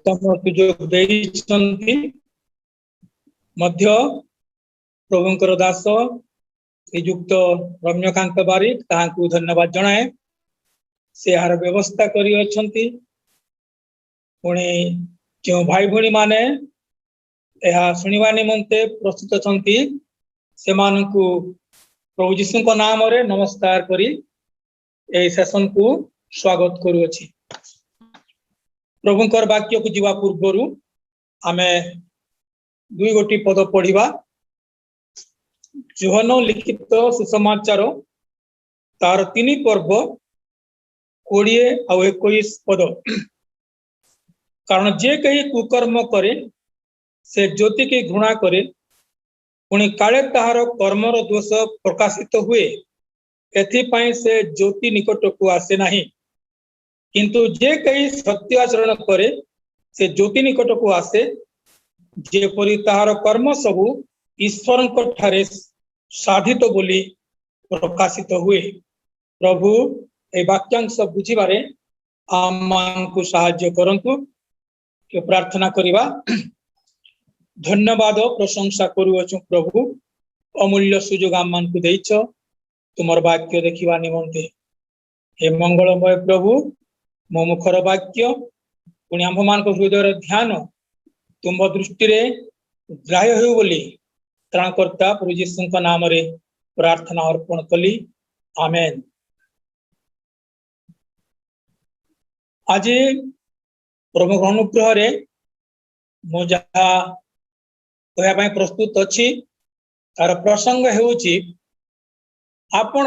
उत्तम सुजोग देइछन्ति मध्य प्रभुंकर दास श्रीयुक्त रम्यकांत बारिक ताहांकु धन्यवाद जणाए से यार व्यवस्था करी अछन्ति पुणी जो भाई भणी माने यह सुनिबा निमंते प्रस्तुत अछन्ति सेमानकु प्रभु जीशु को नाम रे नमस्कार करी ए सेशन को स्वागत करूछि। प्रभुंकर वाक्य को जीवा पूर्व आमे दुई गोटी पद पढ़िबा। जोहन लिखित सुसमाचार तार 3 पर्व 20 और 21 पद। कारण जे कहीं कुकर्म करे से ज्योति की घृणा करे पुणी काले ताहार कर्मर दोष प्रकाशित हुए एथिपाई से ज्योति निकट को आसे नहीं। किंतु जे कहीं सत्य आचरण करे से ज्योति निकट को आसे जेपरि ताहार कर्म सबु ईश्वर ठारे साधित बोली प्रकाशित हुए। प्रभु ए वाक्यांश बुझिबारे आमको साहाय्य करंतु। के प्रार्थना करिबा। धन्यवाद प्रशंसा करूछु प्रभु अमूल्य सुजोग आम को देइछ तुमर वाक्य देखिबा निमंते। हे मंगलमय प्रभु मो मुखर वाक्य पुणी आम मान हृदय ध्यान तुम दृष्टि रे ग्राह्य हो बोली त्राणकर्ता प्रभु यीशु नाम रे प्रार्थना अर्पण कली। आमेन। आज प्रभु अनुग्रह रे मो जहा कहया प्रस्तुत अच्छी तार प्रसंग हेउची आपण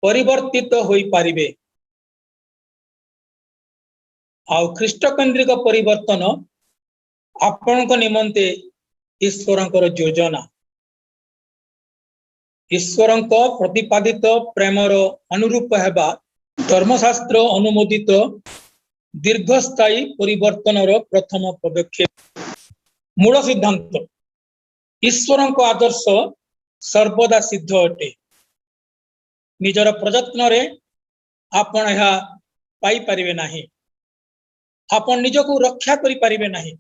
परिवर्तित होई पारिबे। आउ ख्रीष्ट केंद्रिक परिवर्तन आपण निमंते ईश्वरंकर योजना। ईश्वरंक प्रतिपादित प्रेमर अनुरूप हेबा धर्मशास्त्र अनुमोदित दीर्घस्थायी परिवर्तनर प्रथम पदक्षेप। मूल सिद्धांत ईश्वरंक आदर्श सर्वदा सिद्ध अटे। निजर प्रयत्न रे आपण यह पाई परिबे नाही। आपण निजको रक्षा करि परिबे नाही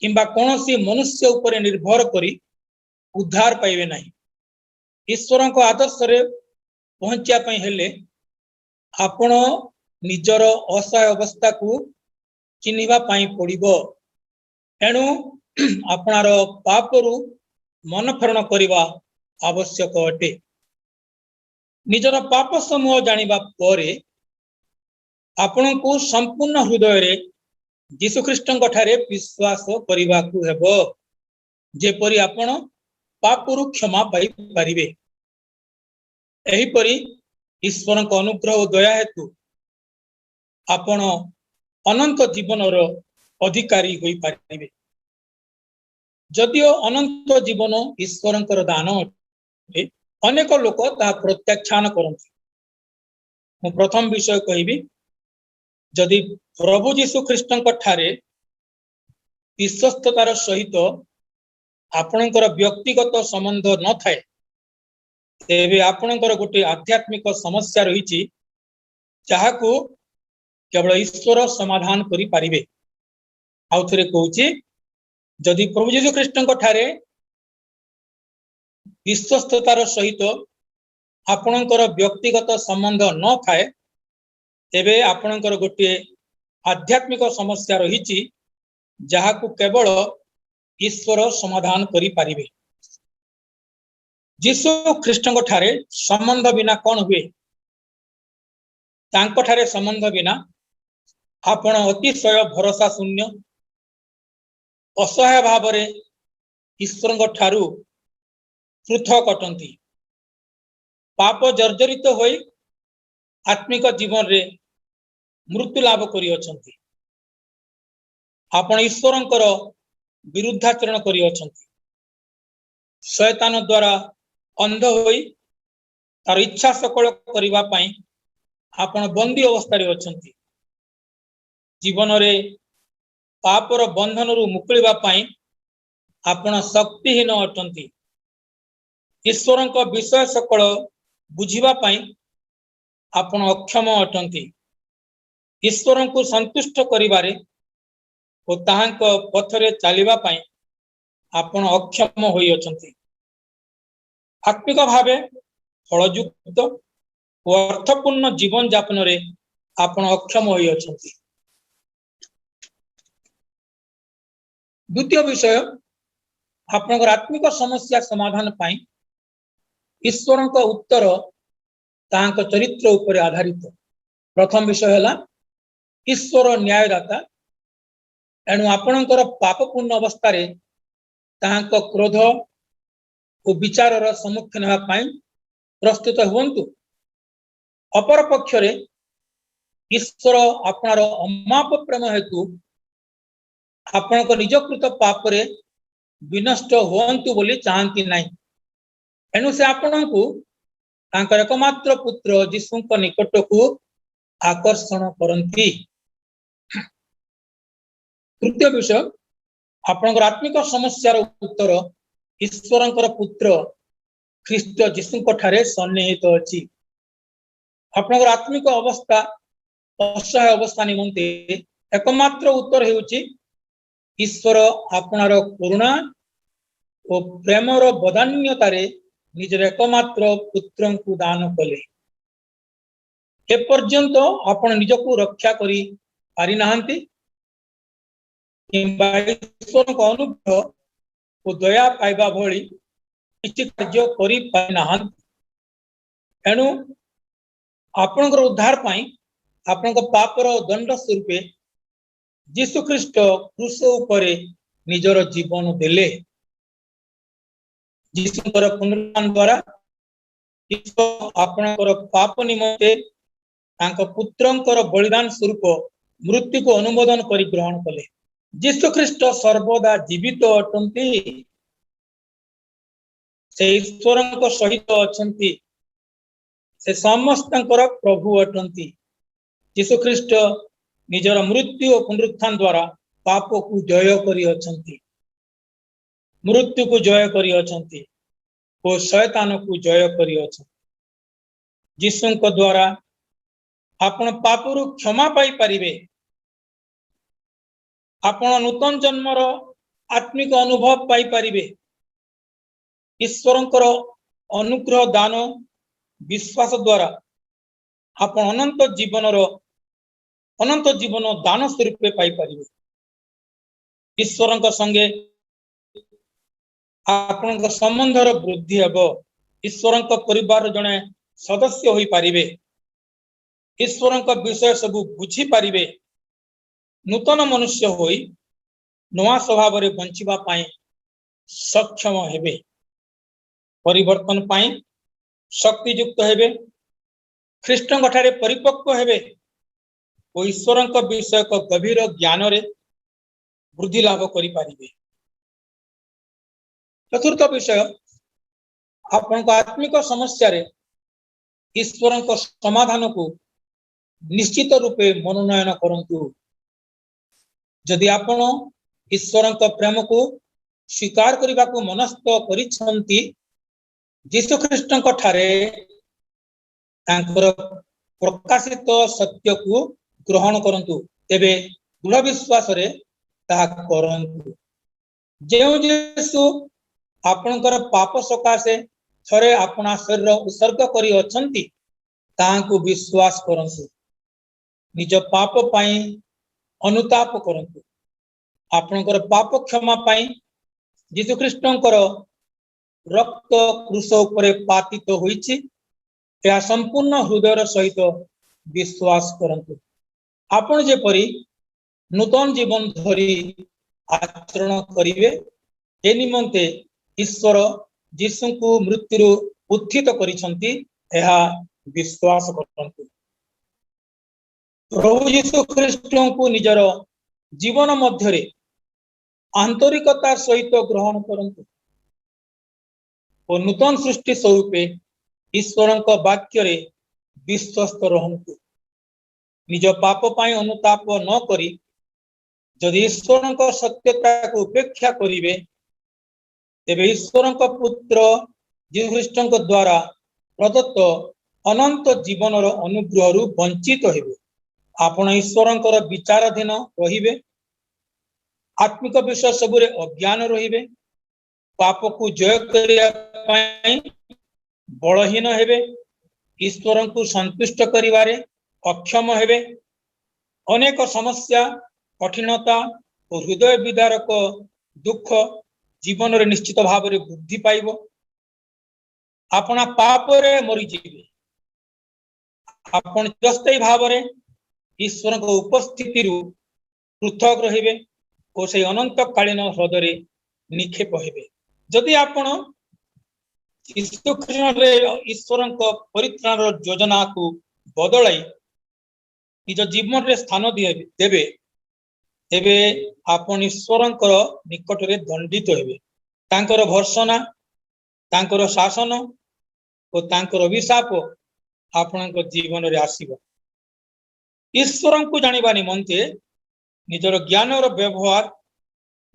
किंबा कोनोसी मनुष्य उपरे निर्भर करी उद्धार पाइबे नाही। ईश्वरंक आदर्श रे पहुंचिया पई हेले आपण निजर असहाय अवस्था को चिन्हिबा पई पड़िबो। एणु आपणार पापरु मन फेरण करिबा आवश्यक अटे। निजर पाप समूह जानिबा परे आपण को संपूर्ण हृदय रे यीशु ख्रीष्टंक ठारे विश्वास करिबा को हेबो जेपरि आपण पापरु क्षमा पाई परिबे। एही परि ईश्वरक अनुग्रह और दया हेतु आपण अनंत जीवनर अधिकारी होई पारिबे। जदियो अनंत जीवन ईश्वरंकर दान अटे अनेक लोक ता प्रत्याख्यान करନ୍ତି। मु प्रथम विषय कहिबी जदि प्रभु यीशु ख्रीष्टंक ठारे विश्वस्ततार सहित आपणकर व्यक्तिगत संबंध न थाए तेबे आपणकर गोटे आध्यात्मिक समस्या रही जहाकू केवल ईश्वर समाधान करि पारिबे। आउ थरे कहूची जदि प्रभु यीशु ख्रीष्टंक ठारे विश्वस्ततार सहित आपणकर व्यक्तिगत संबंध न थाए तेबे आपणकर गोटे आध्यात्मिक समस्या रही जहाकू केवल ईश्वर समाधान करि पारिबे। यीशु ख्रीष्टंक ठारे संबंध बिना कौन हुए? तांको ठारे संबंध बिना आपण अतिशय भरोसा शून्य असहाय भाव रे ईश्वर ठारू पृथक अटंती। पाप जर्जरित होई आत्मिक जीवन रे मृत्यु लाभ करी अछंती। आपण ईश्वरंकर विरुद्धाचरण करी अछंती। शैतान द्वारा अंध होई तार इच्छा सकल करिबा पई आपण बंदी अवस्था रे अछंती। जीवन रे पापर बंधन रु मुक्तिबा पई आपण शक्तिहीन अटंती। ईश्वरंक विषय सकल बुझिबा पई आपण अक्षम अटंती। ईश्वर को संतुष्ट करिबारे ଓ ତାହାଙ୍କ ପଥରେ ଚାଲିବା ପାଇଁ ଆପଣ ଅକ୍ଷମ ହୋଇଅଛନ୍ତି। ଆତ୍ମିକ ଭାବେ ଫଳଯୁକ୍ତ ଓ ଅर्थपूर्ण जीवन यापन रे आपण अक्षम ହୋଇଅଛନ୍ତି। द्वितीय विषय आपनकर आत्मिक समस्या समाधान पाई ईश्वर का उत्तर तांक चरित्र उपरे आधारित। प्रथम विषय है ईश्वर न्यायदाता, एणु आपणकर पापपूर्ण अवस्था रे तांक क्रोध और विचार सम्मुखीन होगा पाई प्रस्तुत हुंतु। अपर पक्ष रे ईश्वर आपणार अमाप प्रेम हेतु आपण को निजकृत पाप रे विनष्ट हुंतु बोली चाहती नहीं। एणु से आपण को तांकर एकमात्र पुत्र यीशु को निकट को आकर्षण करती। तृतीय विषय आपणकर आत्मिक समस्यार उत्तर ईश्वरंकर पुत्र ख्रीष्ट यीशु ठारे सन्निहित अछि। आपणकर आत्मिक अवस्था असहाय अवस्था निमंते एकमात्र उत्तर हेउछि ईश्वर आपणार करुणा और प्रेमर बदान्यतारे निजर एकमात्र पुत्र को दान कले। ए पर्यंत आपण निजको रक्षा करी पारि नाहंती किंबा ईश्वर को अनुग्रह और दया पाइबा भली किछि कार्य करी पारि नाहंती। एणु आपणकर उद्धार पाई आपणक पापर दंड स्वरूपे यीशु ख्रीष्ट क्रूस उपरे निजर जीवन देले। यीशुकर पुनरुत्थान द्वारा ईश्वर आपणकर पाप निमंते तांक पुत्रंकर बलिदान स्वरूप मृत्यु को अनुमोदन करी ग्रहण कले। यीशु ख्रीष्ट सर्वदा जीवित अटंती, से ईश्वरंक सहित अछंती, से समस्तंकर प्रभु अटंती। यीशु ख्रीष्ट निजर मृत्यु और पुनरुत्थान द्वारा पाप को जय करी अछंती, मृत्यु को जय करी अछंती और शैतान को जय करी अछंती। यीशु को द्वारा आपण पापरु क्षमा पाई परिबे। आपण नूतन जन्मर आत्मिक अनुभव पाई परिबे। ईश्वरंकर अनुग्रह दान विश्वास द्वारा आपण अनंत जीवन दान स्वरूप पाई परिबे। ईश्वरंक संगे आपनक संबंधर वृद्धि हेबो। ईश्वरंक परिवार जने सदस्य होई परिबे। ईश्वरंक विषय सब बुझी परिबे। नूतन मनुष्य होई नवा स्वभाव रे बंचिबा पाई सक्षम हेबे। परिवर्तन पाई शक्ति युक्त हेबे। ख्रीष्टंक ठारे परिपक्व हेबे और ईश्वरंक विषय को गभीर ज्ञान रे वृद्धि लाभ करि परिबे। चतुर्थ विषय आपन आत्मिक समस्या रे ईश्वरंक समाधान को निश्चित रूपे मनोनयन करंतु। यदि आपण ईश्वरंक प्रेम को स्वीकार करबा को मनस्थ करिसंती यीशु ख्रीष्टंक ठारे तांकर प्रकाशित सत्य को ग्रहण करंतु। तेबे दृढ़ विश्वास रे ताहा करंतु। जेउ यीशु आपणकर पाप सकाशे थरे अपना शरीर उत्सर्ग करी अछंती ताहां विश्वास करंतु। निज पाप पाई अनुताप करंतु। आपणकर पाप क्षमा पाई यीशु ख्रीष्टंकर रक्त क्रूस उपरे पातित होईछि या संपूर्ण हृदय सहित विश्वास करंतु। आपण जेपरी नूतन जीवन धरी आचरण करिवे ए निमंते ईश्वर यीशु को मृत्यु उत्थित करिसंती एहा विश्वास करंतु। प्रभु यीशु ख्रीष्ट को निजर जीवन मध्य आंतरिकता सहित ग्रहण करंतु और नूतन सृष्टि स्वरूपे ईश्वर वाक्य रे विश्वस्त रहंतु। निज पाप पाई अनुताप न करी यदि ईश्वर सत्यता को उपेक्षा करिवे तेबे ईश्वर पुत्र यीशु ख्रीष्ट द्वारा प्रदत्त अनंत जीवन अनुग्रह वंचित हेबे। आपण ईश्वर विचाराधीन रहिबे आत्मिक विषय सबुरे अज्ञान रहिबे, पाप को जय करिया पई बलहीन हेबे, ईश्वर को संतुष्ट करिवारे अक्षम हेबे, अनेक समस्या कठिनता और हृदय विदारक दुख जीवन रे निश्चित भाव रे वृद्धि पाइबो, अपना पाप रे मरी जीवे, आपण चिरस्थायी भाव रे ईश्वर को उपस्थिति रु पृथक रहिबे और से अनंत कालीन ह्रदय निक्षेप हेबे। जदि आपण यीशु ख्रीष्ट रे ईश्वर परित्राण योजना को बदलाई निज जीवन रे स्थान देबे, तेबे आपण ईश्वर निकट रे दंडित हेबे, तांकर भर्सना, तांकर शासन और तांकर अभिशाप आपण जीवन रे आसीबो। ईश्वर को जानिबा निमंते निजर ज्ञान और व्यवहार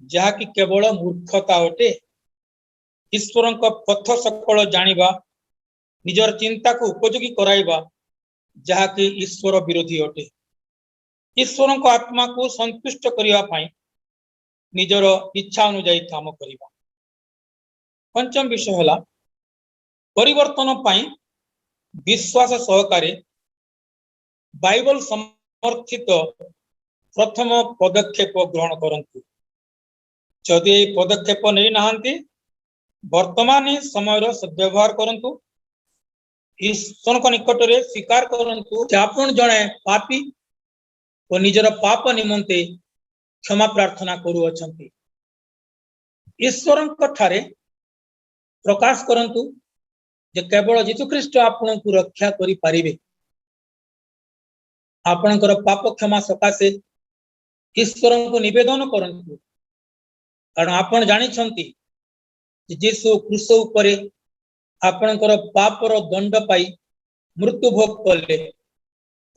जहा कि केवल मूर्खता अटे, ईश्वर पथ सकल जानिबा निजर चिंता को उपयोगी कराइबा जहा कि ईश्वर विरोधी अटे। ईश्वर को आत्मा को संतुष्ट करिया पाई निजर इच्छा अनुसार काम करिबा। पंचम विषय हला परिवर्तन पाई विश्वास सहकारे बाइबल समर्थित प्रथम पदक्षेप ग्रहण करंतु। जदि पदक्षेप नहीं नाहंती वर्तमान समय सद्व्यवहार करंतु, ईश्वर को निकट रे स्वीकार करंतु जे आपण जणे पापी और निजर पाप निमंते क्षमा प्रार्थना करू अछंती। ईश्वर ठारे प्रकाश करंतु जे केवल यीशु ख्रीष्ट आपण को रक्षा करि पारिबे। आपणकर पाप क्षमा सकाशे ईश्वर को निवेदन करंतु, कारण आपण जानि छंती यीशु क्रूस उपरे आपणकर पापर दंड पाई मृत्यु भोग कले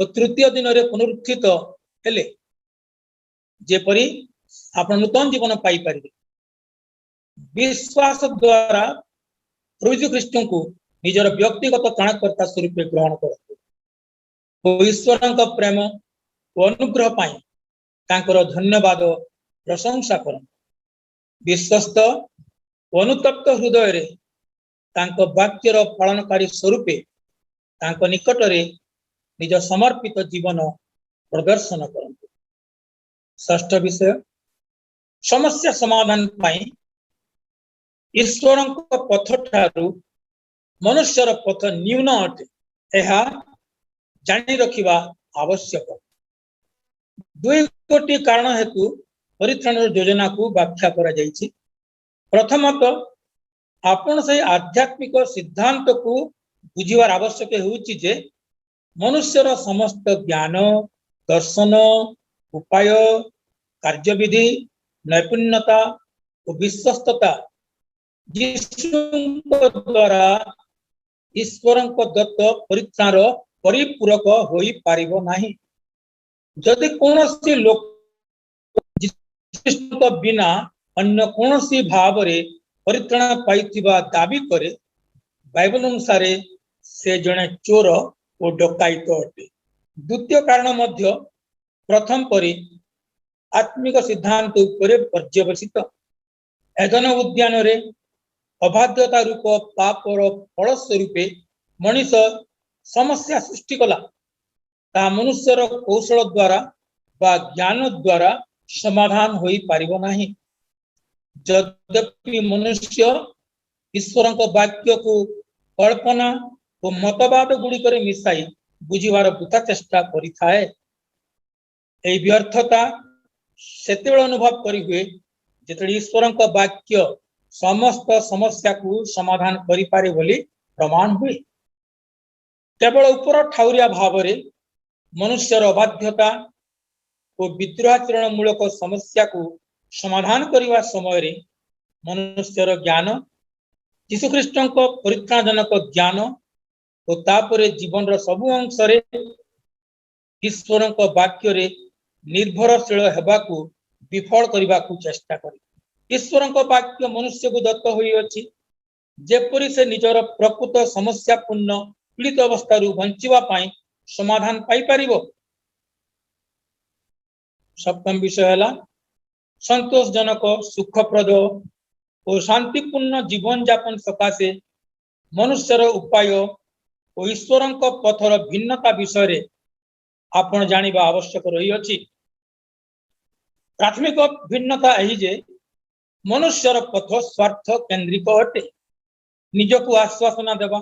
और तृतीय दिन रे पुनरुत्थित हेले, जेपरी आपण नूतन जीवन पाई पारिबे। विश्वास द्वारा प्रभु यीशु ख्रीष्ट को निजर व्यक्तिगत त्राणकर्ता स्वरूप ग्रहण करते, ईश्वर प्रेम और अनुग्रह पाई तांकर धन्यवाद प्रशंसा करन। विश्वस्त अनुतप्त हृदय रे तांको वाक्यर पालनकारी स्वरूपे तांको निकट रे निज समर्पित जीवन प्रदर्शन करते। षष्ठ विषय समस्या समाधान पाई ईश्वर पथ ठारू मनुष्यर पथ न्यून अटे, यह जानी रखिबा आवश्यक। दुई कोटी कारण हेतु परित्राण योजना को व्याख्या करा जायछि। प्रथमतः आपण से आध्यात्मिक सिद्धांत को बुझिवार आवश्यक होउछि जे मनुष्यर समस्त ज्ञान, दर्शन, उपाय, कार्यविधि, नैपुण्यता और विश्वस्तता यीशु द्वारा ईश्वर दत्त परित्राण परिपूरक होई पारिबो नाही। जदि कोनोसी लोक बिना अन्य कोनोसी भाव रे परित्राण पाइथिबा दाबी करे, बाइबल अनुसार से जने चोर और डकायत अटे। द्वितीय कारण मध्य प्रथम परि आत्मिक सिद्धांत उपरे पर्यवसित। एदन उद्यान रे अबाध्यता रूप पाप और फल स्वरूपे मनीष समस्या सृष्टि कला, ता मनुष्यर कौशल द्वारा बा ज्ञान द्वारा समाधान होई पारिबो नाही। यद्यपि मनुष्य ईश्वर वाक्य को कल्पना और मतवाद गुड़िक मिसाई बुझिवार वृथा चेष्टा करिथाए। एई व्यर्थता सेतेबेले अनुभव करी हुए जेतबेले ईश्वर वाक्य समस्त समस्या को समाधान करि पारे बोली प्रमाण हुए। केवल उपर ठाउरिया भाव रे मनुष्यर अबाध्यता और विद्रोहाचरण मूलक समस्या को समाधान करने समय रे मनुष्यर ज्ञान, यीशु ख्रीष्ट परित्राणजनक ज्ञान और तापर जीवन रो सबु अंश रे ईश्वर वाक्य रे निर्भरशील हेबाकू विफल करने को चेष्टा करे। ईश्वर वाक्य मनुष्य को दत्त होई अछि, जेपरि से निजर प्रकृत समस्यापूर्ण पीड़ित अवस्था बंचिबा पाई समाधान पाई पारिबो। सप्तम विषय है संतोषजनक सुखप्रद और शांतिपूर्ण जीवन यापन सकाशे मनुष्यर उपाय और ईश्वर पथर भिन्नता विषय आपण जानिबा आवश्यक रही अछि। प्राथमिक भिन्नता यही जे मनुष्यर पथ स्वार्थ केंद्रिक अटे। निजको आश्वासना देवा,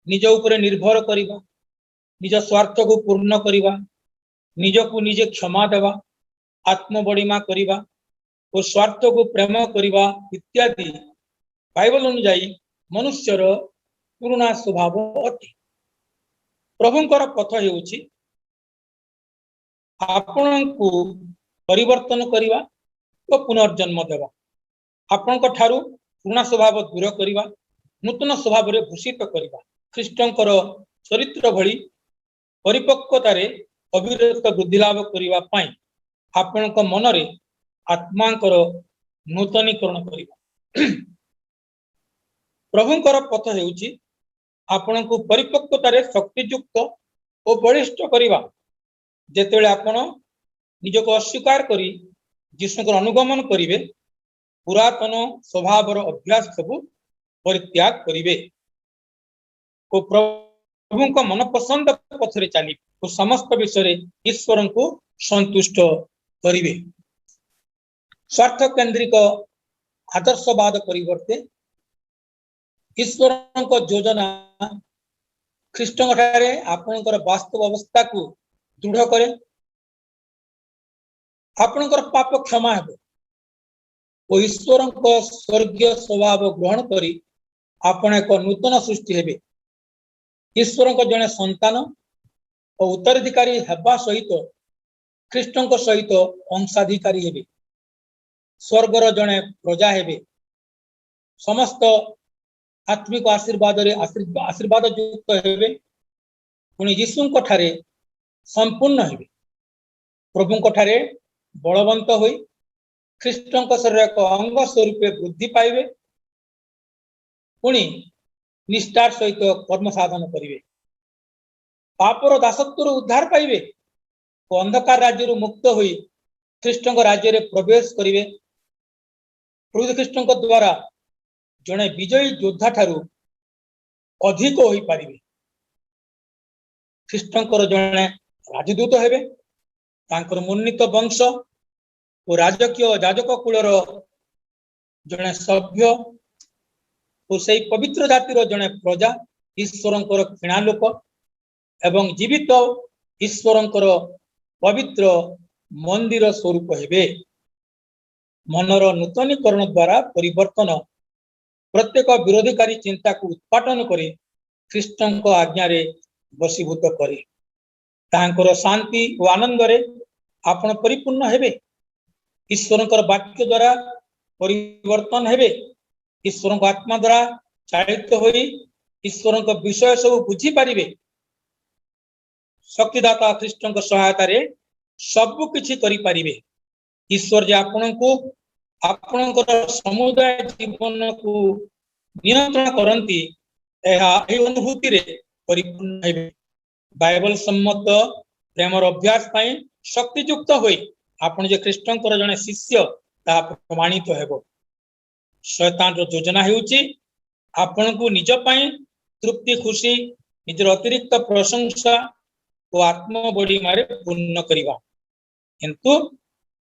निज उपरे निर्भर करिबा, निज स्वार्थ को पूर्ण करिबा, निजको निजे क्षमा देवा, आत्मबड़िमा करिबा और स्वार्थ को प्रेम करिबा इत्यादि बाइबल अनुଯାयी मनुष्यर पुराना स्वभाव अटे। प्रभुंकर पथ हेउछि आपणको परिवर्तन करिबा और पुनर्जन्म देवा, आपणक ठारू पुराना स्वभाव दूर करिबा, नूतन स्वभाव रे भूषित करिबा, ख्रीष्टंकर चरित्र भली परिपक्वतारे अविरत वृद्धि लाभ करिबा पई आपणक मनरे आत्मांकर नूतनीकरण करिबा। प्रभुंकर पथ हेउछि आपणको परिपक्वतारे शक्तियुक्त और बलिष्ठ करिबा। जेतेबेले आपण निजको अस्वीकार करी यीशुकर अनुगमन करिवे, पुरातन स्वभावर अभ्यास सबु परित्याग करिवे और प्रभुंक मन पसंद पथरे चली और समस्त विषय ईश्वर को संतुष्ट करिवे। स्वार्थ केंद्रिक आदर्शवाद परिवर्ते ईश्वर योजना ख्रीष्टंक ठारे आपणकर वास्तव अवस्था को दृढ़ करे, आपणकर पाप क्षमा हेबे और ईश्वर स्वर्गीय स्वभाव ग्रहण करी आपण एक नूतन सृष्टि हेबे। ईश्वर जड़े संतान और उत्तराधिकारी हेबा सहित ख्रीष्टंक सहित अंशाधिकारी हेबे, स्वर्गर जड़े प्रजा हेबे, समस्त आत्मिक आशीर्वाद रे आशीर्वाद युक्त हेबे, पुणी यीशुंक ठारे संपूर्ण हेबे, प्रभुंक ठारे बलवंत होई ख्रीष्टंक शरीर एक अंग स्वरूप वृद्धि पाइबे, पुणी निष्ठार सहित कर्म साधन करिवे, पापर दासत्वर उद्धार पाइबे और अंधकार राज्य मुक्त होई ख्रीष्टंक राज्य रे प्रवेश करिवे। प्रभु ख्रीष्टंक द्वारा जड़े विजयी योद्धा ठारू अधिक होई पारिबे। ख्रीष्टंकर जड़े राजदूत हेबे, तांकर मुन्नित वंश और राजकीय जाजक कुलर जड़े सभ्य और से पवित्र जातिर जड़े प्रजा, ईश्वरंकर किणा लोक एवं जीवित ईश्वरंकर पवित्र मंदिर स्वरूप हेबे। मनर नूतनीकरण द्वारा परिवर्तन प्रत्येक विरोधीकारी चिंता को उत्पाटन करे ख्रीष्टंक आज्ञा रे वशीभूत करे, तांकर शांति और आनंद रे आपण परिपूर्ण हेबे। ईश्वरंकर वाक्य द्वारा परिवर्तन हेबे, ईश्वरंक आत्मा द्वारा चालित होई ईश्वरंक विषय सब बुझी पारिबे। शक्तिदाता ख्रीष्टंक सहायता रे सब किछि करि पारिबे। ईश्वर जे आपणको आपणकर समुदाय जीवन को नियंत्रण करती अनुभूति रे परिपूर्ण हेबे। बाइबल सम्मत प्रेमर अभ्यास पाई शक्तियुक्त होई आपण जे ख्रीष्टंकर जने शिष्य ता प्रमाणित हेबो। शैतान रो योजना हेउची आपण को निज पाई तृप्ति खुशी निजर अतिरिक्त प्रशंसा और आत्मबड़ी मारे पूर्ण करिवा, किंतु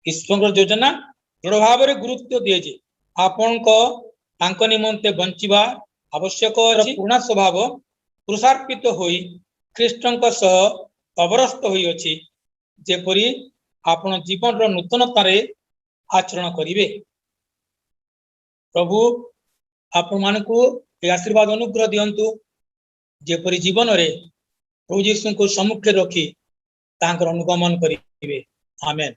ईश्वर योजना दृढ़ भाव में गुरुत्व दिए जे आपण को तांको निमंते बंचिबा आवश्यक अछि। पूर्ण स्वभाव पुरुषार्पित होई ख्रीष्टंक सह अवरस्त होई अछि, जेपरि आपण जीवन रो नूतनता रे आचरण करिवे। प्रभु आपण मानकु आशीर्वाद अनुग्रह दियंतु, जेपरि जीवन रे प्रभु यीशु को सम्मुख रखी तांकर अनुगमन करिवे। आमेन।